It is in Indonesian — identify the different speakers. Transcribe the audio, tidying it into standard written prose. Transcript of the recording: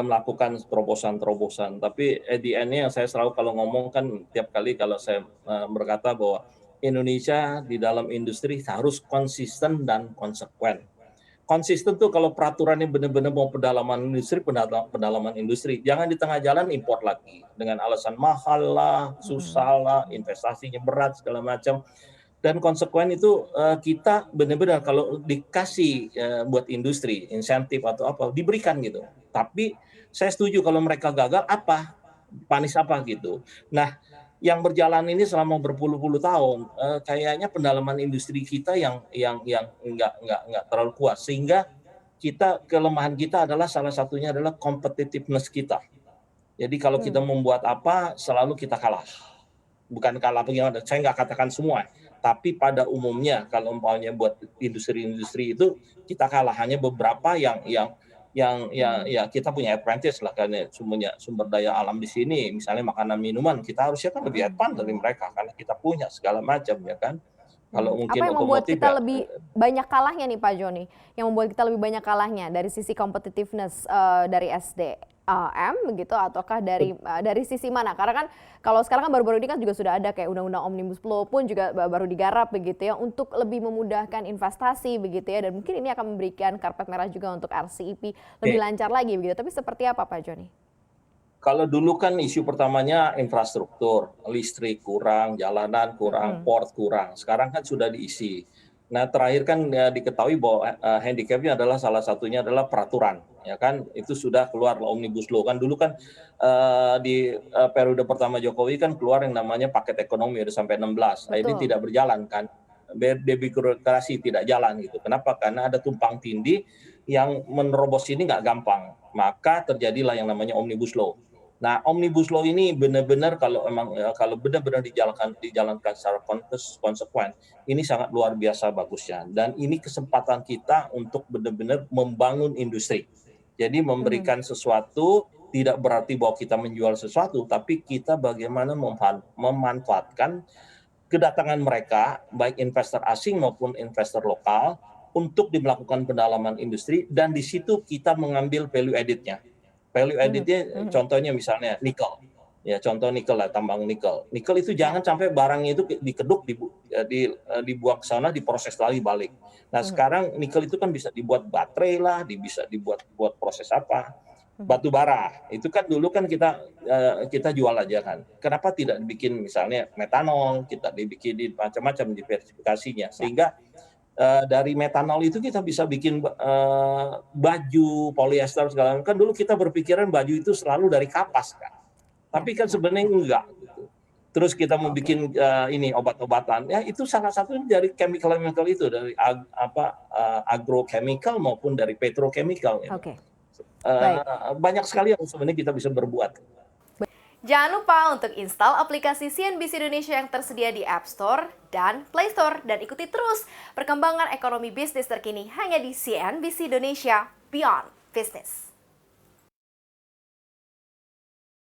Speaker 1: melakukan terobosan-terobosan. Tapi at the end-nya saya selalu kalau ngomong kan tiap kali kalau saya berkata bahwa Indonesia di dalam industri harus konsisten dan konsekuen. Konsisten tuh kalau peraturannya benar-benar mau pendalaman industri. Jangan di tengah jalan import lagi dengan alasan mahal lah, susah lah, investasinya berat segala macam. Dan konsekuen itu kita benar-benar kalau dikasih buat industri insentif atau apa diberikan gitu. Tapi saya setuju kalau mereka gagal apa panis apa gitu. Nah, yang berjalan ini selama berpuluh-puluh tahun kayaknya pendalaman industri kita yang nggak terlalu kuat sehingga kelemahan kita adalah salah satunya adalah competitiveness kita. Jadi kalau kita membuat apa selalu kita kalah. Bukan kalah bagaimana, saya nggak katakan semua, tapi pada umumnya kalau umpamanya buat industri-industri itu kita kalah hanya beberapa yang kita punya advantage lah karena sumber daya alam di sini, misalnya makanan minuman kita harusnya kan lebih advance dari mereka karena kita punya segala macam ya kan. Kalau
Speaker 2: Apa
Speaker 1: mungkin
Speaker 2: yang membuat
Speaker 1: otomotif
Speaker 2: kita
Speaker 1: ya
Speaker 2: lebih banyak kalahnya nih Pak Joni? Yang membuat kita lebih banyak kalahnya dari sisi competitiveness dari SDM begitu ataukah dari sisi mana? Karena kan kalau sekarang kan baru-baru ini kan juga sudah ada kayak undang-undang Omnibus Law pun juga baru digarap begitu ya untuk lebih memudahkan investasi begitu ya, dan mungkin ini akan memberikan karpet merah juga untuk RCEP lebih lancar lagi begitu. Tapi seperti apa Pak Joni?
Speaker 1: kalau dulu kan isu pertamanya infrastruktur, listrik kurang, jalanan kurang, port kurang. Sekarang kan sudah diisi. Nah, terakhir kan diketahui bahwa handicapnya adalah salah satunya adalah peraturan, ya kan? Itu sudah keluar Omnibus Law kan dulu kan di periode pertama Jokowi kan keluar yang namanya paket ekonomi udah sampai 16. Nah, ini
Speaker 2: Betul.
Speaker 1: tidak berjalan kan? Debirokrasi tidak jalan gitu. Kenapa? Karena ada tumpang tindih yang menerobos ini nggak gampang. Maka terjadilah yang namanya Omnibus Law. Nah, Omnibus Law ini benar-benar kalau benar-benar dijalankan secara konsekuen, ini sangat luar biasa bagusnya. Dan ini kesempatan kita untuk benar-benar membangun industri. Jadi memberikan sesuatu tidak berarti bahwa kita menjual sesuatu, tapi kita bagaimana memanfaatkan kedatangan mereka, baik investor asing maupun investor lokal, untuk melakukan pendalaman industri dan di situ kita mengambil value added-nya. Value added-nya contohnya misalnya nikel. Ya, contoh nikel lah, tambang nikel. Nikel itu
Speaker 2: Ya.
Speaker 1: jangan sampai barangnya itu dikeduk, dibuang ke sana, diproses lagi balik. Nah, sekarang nikel itu kan bisa dibuat baterai lah, bisa dibuat proses apa. Batu bara, itu kan dulu kan kita jual aja kan. Kenapa tidak dibikin misalnya metanol, kita dibikinin macam-macam diversifikasinya.
Speaker 2: Ya.
Speaker 1: Sehingga dari metanol itu kita bisa bikin baju polyester segala macam. Kan dulu kita berpikiran baju itu selalu dari kapas kan,
Speaker 2: Ya.
Speaker 1: tapi kan
Speaker 2: Ya.
Speaker 1: sebenarnya enggak gitu. Terus kita mau
Speaker 2: Oke.
Speaker 1: bikin ini obat-obatan, ya itu salah satu dari chemical itu dari agrochemical maupun dari petrochemical gitu.
Speaker 2: Oke. Baik.
Speaker 1: Banyak sekali yang sebenarnya kita bisa berbuat.
Speaker 2: Jangan lupa untuk install aplikasi CNBC Indonesia yang tersedia di App Store dan Play Store. Dan ikuti terus perkembangan ekonomi bisnis terkini hanya di CNBC Indonesia Beyond Business.